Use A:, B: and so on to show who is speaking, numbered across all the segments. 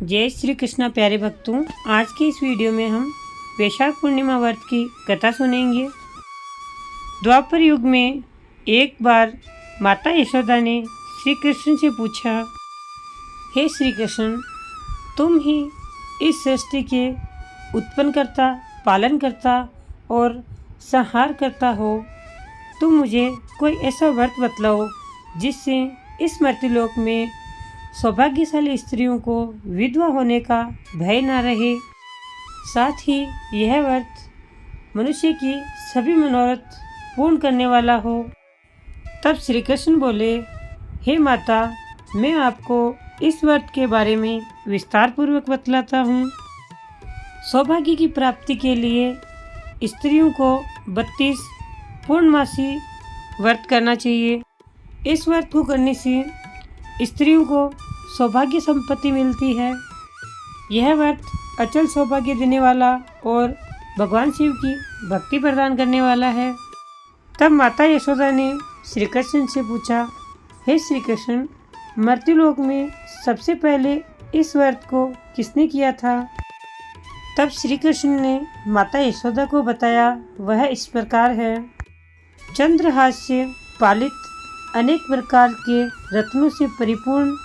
A: जय श्री कृष्णा प्यारे भक्तों, आज की इस वीडियो में हम वैशाख पूर्णिमा व्रत की कथा सुनेंगे। द्वापर युग में एक बार माता यशोदा ने श्री कृष्ण से पूछा, हे श्री कृष्ण, तुम ही इस सृष्टि के उत्पन्न करता, पालन करता और संहार करता हो। तुम मुझे कोई ऐसा व्रत बतलाओ जिससे इस मर्त्यलोक में सौभाग्यशाली स्त्रियों को विधवा होने का भय न रहे। साथ ही यह व्रत मनुष्य की सभी मनोरथ पूर्ण करने वाला हो। तब श्री कृष्ण बोले, हे माता, मैं आपको इस व्रत के बारे में विस्तार पूर्वक बतलाता हूँ। सौभाग्य की प्राप्ति के लिए स्त्रियों को 32 पूर्णमासी व्रत करना चाहिए। इस व्रत को करने से स्त्रियों को सौभाग्य संपत्ति मिलती है। यह व्रत अचल सौभाग्य देने वाला और भगवान शिव की भक्ति प्रदान करने वाला है। तब माता यशोदा ने श्री कृष्ण से पूछा, हे श्री कृष्ण, मर्त्यलोक में सबसे पहले इस व्रत को किसने किया था? तब श्री कृष्ण ने माता यशोदा को बताया, वह इस प्रकार है। चंद्रहास से पालित अनेक प्रकार के रत्नों से परिपूर्ण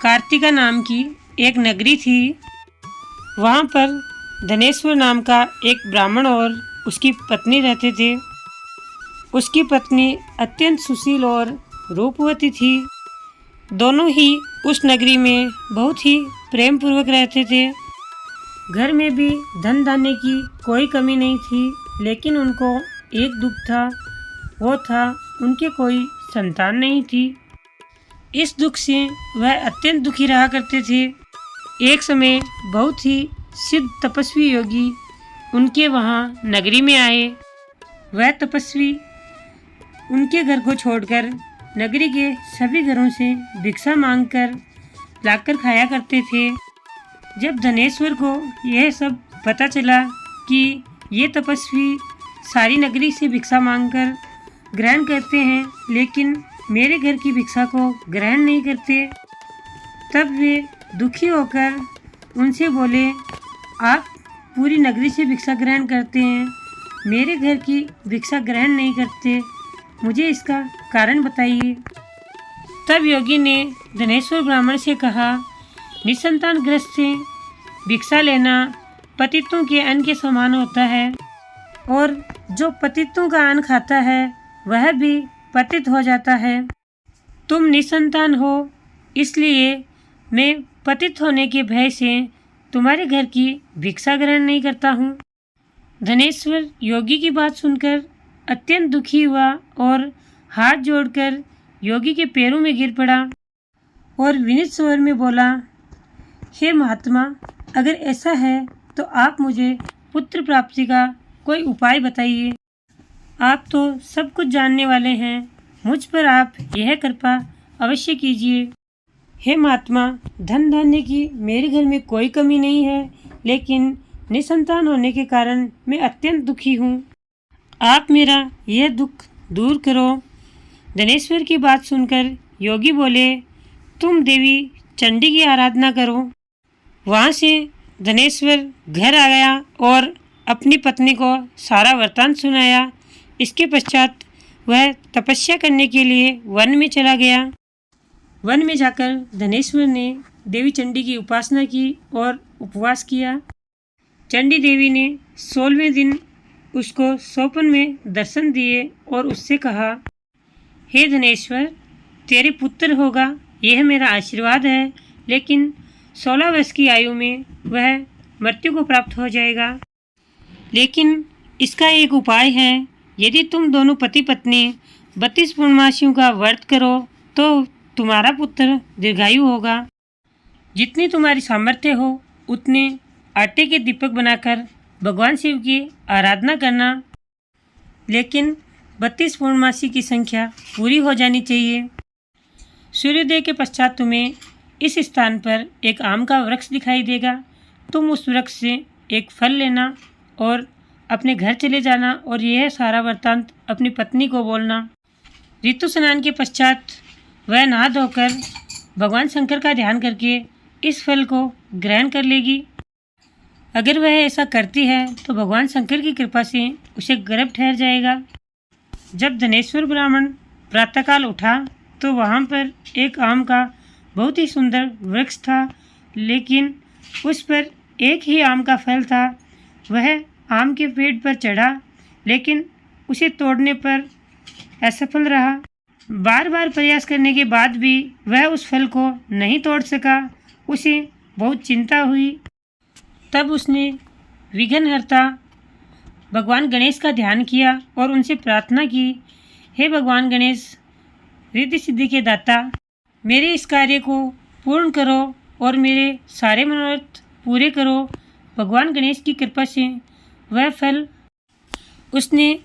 A: कार्तिका नाम की एक नगरी थी। वहाँ पर धनेश्वर नाम का एक ब्राह्मण और उसकी पत्नी रहते थे। उसकी पत्नी अत्यंत सुशील और रूपवती थी। दोनों ही उस नगरी में बहुत ही प्रेम पूर्वक रहते थे। घर में भी धन धान्य की कोई कमी नहीं थी, लेकिन उनको एक दुख था, वो था उनके कोई संतान नहीं थी। इस दुख से वह अत्यंत दुखी रहा करते थे। एक समय बहुत ही सिद्ध तपस्वी योगी उनके वहाँ नगरी में आए। वह तपस्वी उनके घर को छोड़कर नगरी के सभी घरों से भिक्षा मांगकर लाकर खाया करते थे। जब धनेश्वर को यह सब पता चला कि ये तपस्वी सारी नगरी से भिक्षा मांगकर ग्रहण करते हैं, लेकिन मेरे घर की भिक्षा को ग्रहण नहीं करते, तब वे दुखी होकर उनसे बोले, आप पूरी नगरी से भिक्षा ग्रहण करते हैं, मेरे घर की भिक्षा ग्रहण नहीं करते, मुझे इसका कारण बताइए। तब योगी ने धनेश्वर ब्राह्मण से कहा, निसंतान ग्रस्त से भिक्षा लेना पतितों के अन्न के समान होता है, और जो पतितों का अन्न खाता है वह भी पतित हो जाता है। तुम निसंतान हो, इसलिए मैं पतित होने के भय से तुम्हारे घर की भिक्षा ग्रहण नहीं करता हूँ। धनेश्वर योगी की बात सुनकर अत्यंत दुखी हुआ और हाथ जोड़कर योगी के पैरों में गिर पड़ा और विनीत स्वर में बोला, हे महात्मा, अगर ऐसा है तो आप मुझे पुत्र प्राप्ति का कोई उपाय बताइए। आप तो सब कुछ जानने वाले हैं, मुझ पर आप यह कृपा अवश्य कीजिए। हे महात्मा, धन धान्य की मेरे घर में कोई कमी नहीं है, लेकिन निसंतान होने के कारण मैं अत्यंत दुखी हूँ। आप मेरा यह दुख दूर करो। धनेश्वर की बात सुनकर योगी बोले, तुम देवी चंडी की आराधना करो। वहाँ से धनेश्वर घर आ गया और अपनी पत्नी को सारा वृत्तांत सुनाया। इसके पश्चात वह तपस्या करने के लिए वन में चला गया। वन में जाकर धनेश्वर ने देवी चंडी की उपासना की और उपवास किया। चंडी देवी ने 16वें दिन उसको स्वप्न में दर्शन दिए और उससे कहा, हे धनेश्वर, तेरे पुत्र होगा, यह मेरा आशीर्वाद है, लेकिन 16 वर्ष की आयु में वह मृत्यु को प्राप्त हो जाएगा। लेकिन इसका एक उपाय है, यदि तुम दोनों पति पत्नी 32 पूर्णमासियों का व्रत करो तो तुम्हारा पुत्र दीर्घायु होगा। जितनी तुम्हारी सामर्थ्य हो उतने आटे के दीपक बनाकर भगवान शिव की आराधना करना, लेकिन 32 पूर्णमासी की संख्या पूरी हो जानी चाहिए। सूर्योदय के पश्चात तुम्हें इस स्थान पर एक आम का वृक्ष दिखाई देगा। तुम उस वृक्ष से एक फल लेना और अपने घर चले जाना और यह सारा वृत्तांत अपनी पत्नी को बोलना। ऋतु स्नान के पश्चात वह नहा धोकर भगवान शंकर का ध्यान करके इस फल को ग्रहण कर लेगी। अगर वह ऐसा करती है तो भगवान शंकर की कृपा से उसे गर्भ ठहर जाएगा। जब धनेश्वर ब्राह्मण प्रातःकाल उठा तो वहाँ पर एक आम का बहुत ही सुंदर वृक्ष था, लेकिन उस पर एक ही आम का फल था। वह आम के पेड़ पर चढ़ा, लेकिन उसे तोड़ने पर असफल रहा। बार बार प्रयास करने के बाद भी वह उस फल को नहीं तोड़ सका। उसे बहुत चिंता हुई। तब उसने विघ्नहर्ता भगवान गणेश का ध्यान किया और उनसे प्रार्थना की, हे भगवान गणेश, रिद्धि सिद्धि के दाता, मेरे इस कार्य को पूर्ण करो और मेरे सारे मनोरथ पूरे करो। भगवान गणेश की कृपा से वह फल उसने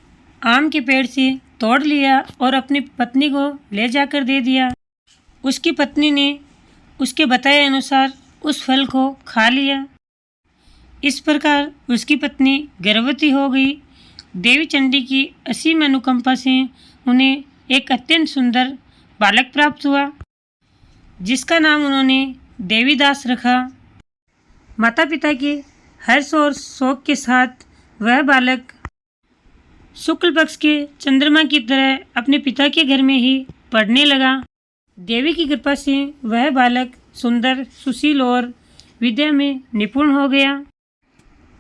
A: आम के पेड़ से तोड़ लिया और अपनी पत्नी को ले जाकर दे दिया। उसकी पत्नी ने उसके बताए अनुसार उस फल को खा लिया। इस प्रकार उसकी पत्नी गर्भवती हो गई। देवी चंडी की असीम अनुकंपा से उन्हें एक अत्यंत सुंदर बालक प्राप्त हुआ, जिसका नाम उन्होंने देवीदास रखा। माता पिता के हर्ष और शोक के साथ वह बालक शुक्ल पक्ष के चंद्रमा की तरह अपने पिता के घर में ही पढ़ने लगा। देवी की कृपा से वह बालक सुंदर, सुशील और विद्या में निपुण हो गया।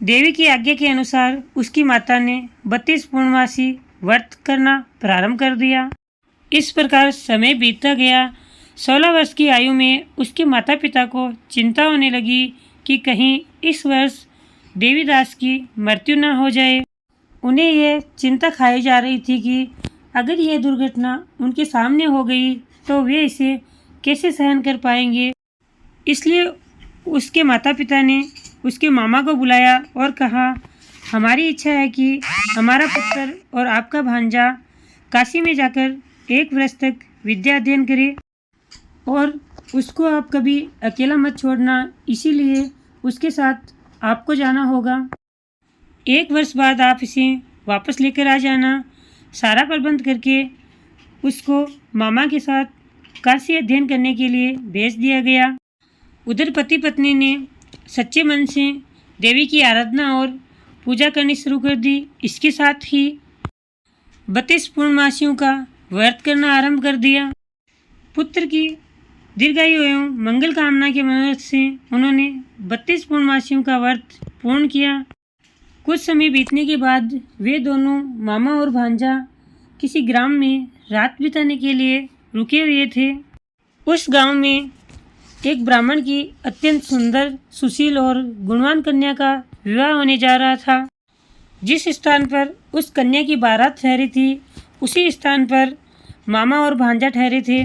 A: देवी की आज्ञा के अनुसार उसकी माता ने 32 पूर्णमासी व्रत करना प्रारंभ कर दिया। इस प्रकार समय बीतता गया। 16 वर्ष की आयु में उसके माता पिता को चिंता होने लगी कि कहीं इस वर्ष देवीदास की मृत्यु न हो जाए। उन्हें यह चिंता खाई जा रही थी कि अगर यह दुर्घटना उनके सामने हो गई तो वे इसे कैसे सहन कर पाएंगे। इसलिए उसके माता पिता ने उसके मामा को बुलाया और कहा, हमारी इच्छा है कि हमारा पुत्र और आपका भांजा काशी में जाकर 1 वर्ष तक विद्या अध्ययन करे और उसको आप कभी अकेला मत छोड़ना, इसीलिए उसके साथ आपको जाना होगा। 1 वर्ष बाद आप इसे वापस लेकर आ जाना। सारा प्रबंध करके उसको मामा के साथ काशी अध्ययन करने के लिए भेज दिया गया। उधर पति पत्नी ने सच्चे मन से देवी की आराधना और पूजा करनी शुरू कर दी। इसके साथ ही 32 पूर्णमासियों का व्रत करना आरंभ कर दिया। पुत्र की दीर्घायु एवं मंगल कामना के मनोरथ से उन्होंने 32 पूर्णमासियों का व्रत पूर्ण किया। कुछ समय बीतने के बाद वे दोनों मामा और भांजा किसी ग्राम में रात बिताने के लिए रुके हुए थे। उस गांव में एक ब्राह्मण की अत्यंत सुंदर, सुशील और गुणवान कन्या का विवाह होने जा रहा था। जिस स्थान पर उस कन्या की बारात ठहरी थी, उसी स्थान पर मामा और भांजा ठहरे थे।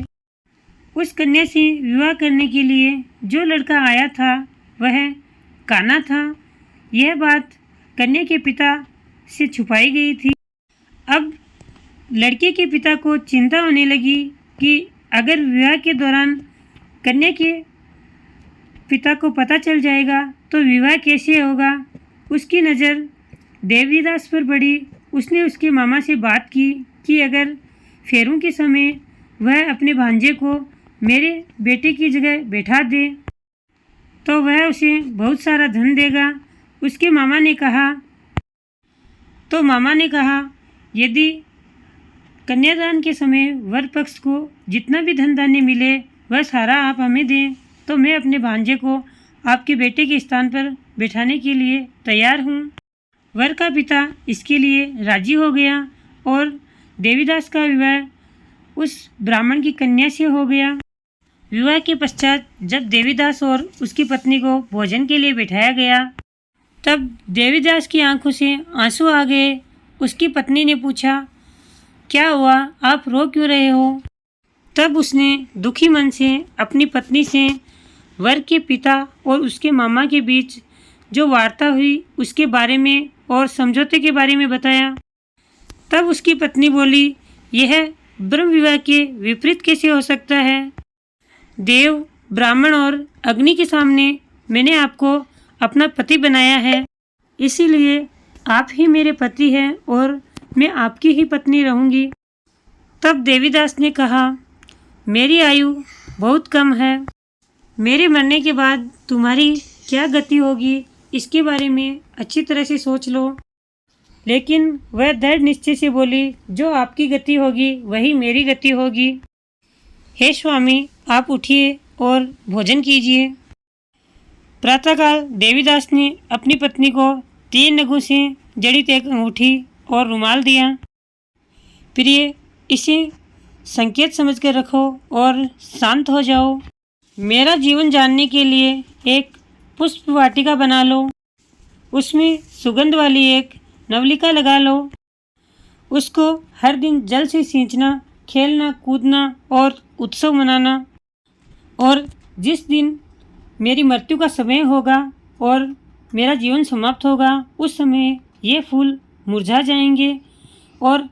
A: उस कन्या से विवाह करने के लिए जो लड़का आया था वह कान्हा था। यह बात कन्या के पिता से छुपाई गई थी। अब लड़के के पिता को चिंता होने लगी कि अगर विवाह के दौरान कन्या के पिता को पता चल जाएगा तो विवाह कैसे होगा। उसकी नज़र देवीदास पर पड़ी। उसने उसके मामा से बात की कि अगर फेरों के समय वह अपने भांजे को मेरे बेटे की जगह बैठा दे तो वह उसे बहुत सारा धन देगा। उसके मामा ने कहा यदि कन्यादान के समय वर पक्ष को जितना भी धन धान्य मिले वह सारा आप हमें दें तो मैं अपने भांजे को आपके बेटे के स्थान पर बैठाने के लिए तैयार हूँ। वर का पिता इसके लिए राजी हो गया और देवीदास का विवाह उस ब्राह्मण की कन्या से हो गया। विवाह के पश्चात जब देवीदास और उसकी पत्नी को भोजन के लिए बिठाया गया तब देवीदास की आंखों से आंसू आ गए। उसकी पत्नी ने पूछा, क्या हुआ, आप रो क्यों रहे हो? तब उसने दुखी मन से अपनी पत्नी से वर के पिता और उसके मामा के बीच जो वार्ता हुई उसके बारे में और समझौते के बारे में बताया। तब उसकी पत्नी बोली, यह ब्रह्म विवाह के विपरीत कैसे हो सकता है? देव, ब्राह्मण और अग्नि के सामने मैंने आपको अपना पति बनाया है, इसीलिए आप ही मेरे पति हैं और मैं आपकी ही पत्नी रहूंगी। तब देवीदास ने कहा, मेरी आयु बहुत कम है, मेरे मरने के बाद तुम्हारी क्या गति होगी इसके बारे में अच्छी तरह से सोच लो। लेकिन वह दृढ़ निश्चय से बोली, जो आपकी गति होगी वही मेरी गति होगी। हे स्वामी, आप उठिए और भोजन कीजिए। प्रातःकाल देवीदास ने अपनी पत्नी को 3 नगों से जड़ित एक अंगूठी और रुमाल दिया। प्रिय, इसे संकेत समझकर रखो और शांत हो जाओ। मेरा जीवन जानने के लिए एक पुष्प वाटिका बना लो, उसमें सुगंध वाली एक नवलिका लगा लो। उसको हर दिन जल से सींचना, खेलना कूदना और उत्सव मनाना। और जिस दिन मेरी मृत्यु का समय होगा और मेरा जीवन समाप्त होगा, उस समय ये फूल मुरझा जाएंगे और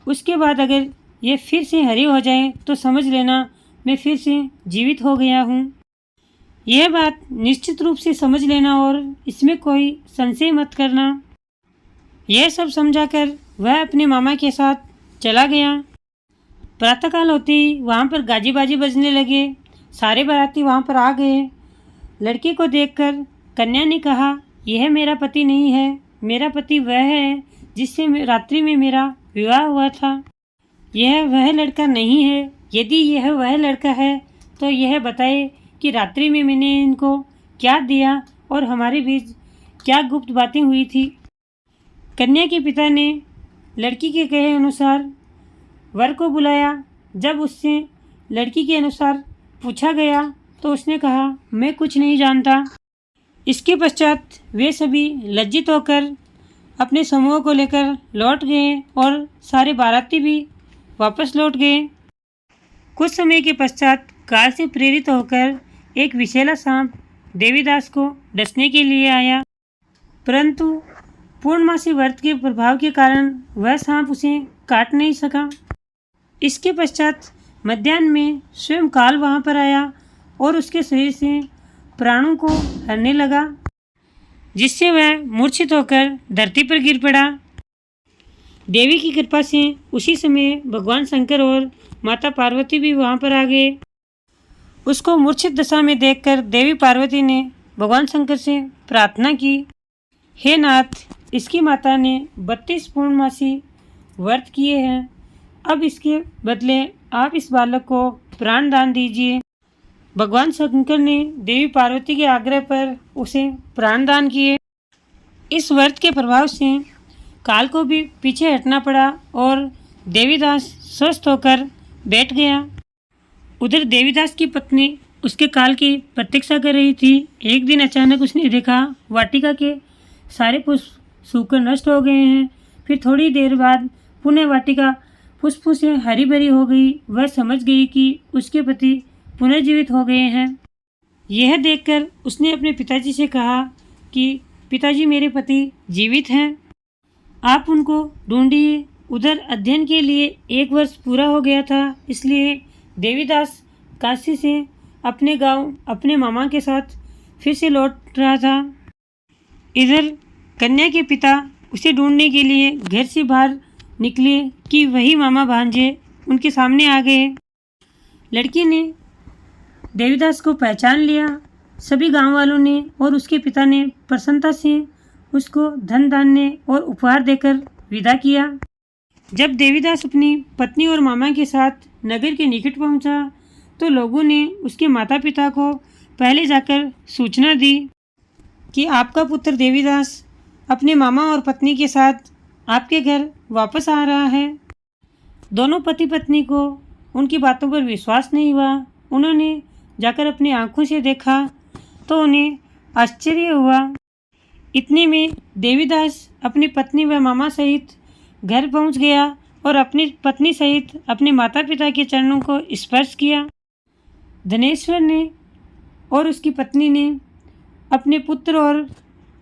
A: उसके बाद अगर ये फिर से हरे हो जाए तो समझ लेना मैं फिर से जीवित हो गया हूँ। यह बात निश्चित रूप से समझ लेना और इसमें कोई संशय मत करना। यह सब समझाकर वह अपने मामा के साथ चला गया। प्रातःकाल होते ही वहाँ पर गाजी बाजी बजने लगे। सारे बाराती वहाँ पर आ गए। लड़के को देखकर कन्या ने कहा, यह मेरा पति नहीं है, मेरा पति वह है जिससे रात्रि में मेरा विवाह हुआ था। यह वह लड़का नहीं है। यदि यह वह लड़का है तो यह बताए कि रात्रि में मैंने इनको क्या दिया और हमारे बीच क्या गुप्त बातें हुई थी। कन्या के पिता ने लड़की के कहे अनुसार वर को बुलाया। जब उससे लड़की के अनुसार पूछा गया तो उसने कहा, मैं कुछ नहीं जानता। इसके पश्चात वे सभी लज्जित होकर अपने समूह को लेकर लौट गए और सारे बाराती भी वापस लौट गए। कुछ समय के पश्चात काल से प्रेरित होकर एक विषैला सांप देवीदास को डसने के लिए आया, परंतु पूर्णमासी व्रत के प्रभाव के कारण वह सांप उसे काट नहीं सका। इसके पश्चात मध्याह्न में स्वयं काल वहाँ पर आया और उसके शरीर से प्राणों को हरने लगा, जिससे वह मूर्छित होकर धरती पर गिर पड़ा। देवी की कृपा से उसी समय भगवान शंकर और माता पार्वती भी वहाँ पर आ गए। उसको मूर्छित दशा में देखकर देवी पार्वती ने भगवान शंकर से प्रार्थना की, हे नाथ, इसकी माता ने 32 पूर्णमासी व्रत किए हैं, अब इसके बदले आप इस बालक को प्राण दान दीजिए। भगवान शंकर ने देवी पार्वती के आग्रह पर उसे प्राण दान किए। इस व्रत के प्रभाव से काल को भी पीछे हटना पड़ा और देवीदास स्वस्थ होकर बैठ गया। उधर देवीदास की पत्नी उसके काल की प्रतीक्षा कर रही थी। एक दिन अचानक उसने देखा वाटिका के सारे पुष्प सूखकर नष्ट हो गए हैं। फिर थोड़ी देर बाद पुनः वाटिका पुष्पों से हरी भरी हो गई। वह समझ गई कि उसके पति पुनर्जीवित हो गए हैं। यह देखकर उसने अपने पिताजी से कहा कि पिताजी, मेरे पति जीवित हैं, आप उनको ढूंढिए। उधर अध्ययन के लिए 1 वर्ष पूरा हो गया था, इसलिए देवीदास काशी से अपने गांव अपने मामा के साथ फिर से लौट रहा था। इधर कन्या के पिता उसे ढूंढने के लिए घर से बाहर निकले कि वही मामा भांजे उनके सामने आ गए। लड़की ने देवीदास को पहचान लिया। सभी गांव वालों ने और उसके पिता ने प्रसन्नता से उसको धन दान और उपहार देकर विदा किया। जब देवीदास अपनी पत्नी और मामा के साथ नगर के निकट पहुंचा तो लोगों ने उसके माता पिता को पहले जाकर सूचना दी कि आपका पुत्र देवीदास अपने मामा और पत्नी के साथ आपके घर वापस आ रहा है। दोनों पति पत्नी को उनकी बातों पर विश्वास नहीं हुआ। उन्होंने जाकर अपनी आंखों से देखा तो उन्हें आश्चर्य हुआ। इतने में देवीदास अपनी पत्नी व मामा सहित घर पहुंच गया और अपनी पत्नी सहित अपने माता पिता के चरणों को स्पर्श किया। धनेश्वर ने और उसकी पत्नी ने अपने पुत्र और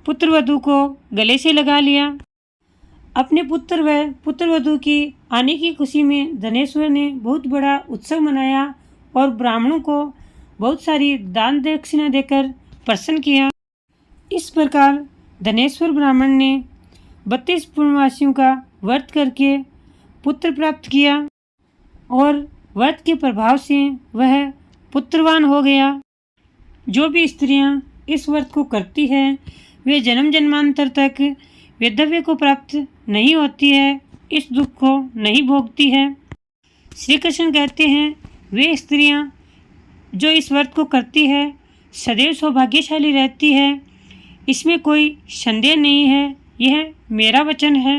A: पुत्रवधू को गले से लगा लिया। अपने पुत्र व पुत्रवधू की आने की खुशी में धनेश्वर ने बहुत बड़ा उत्सव मनाया और ब्राह्मणों को बहुत सारी दान दक्षिणा देकर प्रसन्न किया। इस प्रकार धनेश्वर ब्राह्मण ने 32 पूर्णवासियों का व्रत करके पुत्र प्राप्त किया और व्रत के प्रभाव से वह पुत्रवान हो गया। जो भी स्त्रियां इस व्रत को करती है वे जन्म जन्मांतर तक वैधव्य को प्राप्त नहीं होती है, इस दुख को नहीं भोगती है। श्री कृष्ण कहते हैं वे स्त्रियां जो इस व्रत को करती है सदैव सौभाग्यशाली रहती है, इसमें कोई संदेह नहीं है। यह मेरा वचन है।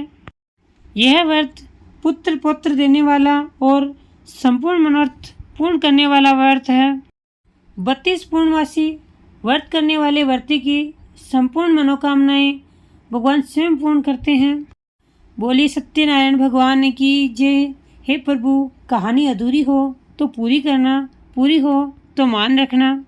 A: यह व्रत पुत्र पौत्र देने वाला और संपूर्ण मनोरथ पूर्ण करने वाला व्रत है। 32 पूर्णमासी व्रत करने वाले व्रती की संपूर्ण मनोकामनाएं भगवान स्वयं पूर्ण करते हैं। बोली सत्यनारायण भगवान की जय। हे प्रभु, कहानी अधूरी हो तो पूरी करना, पूरी हो तो मान रखना।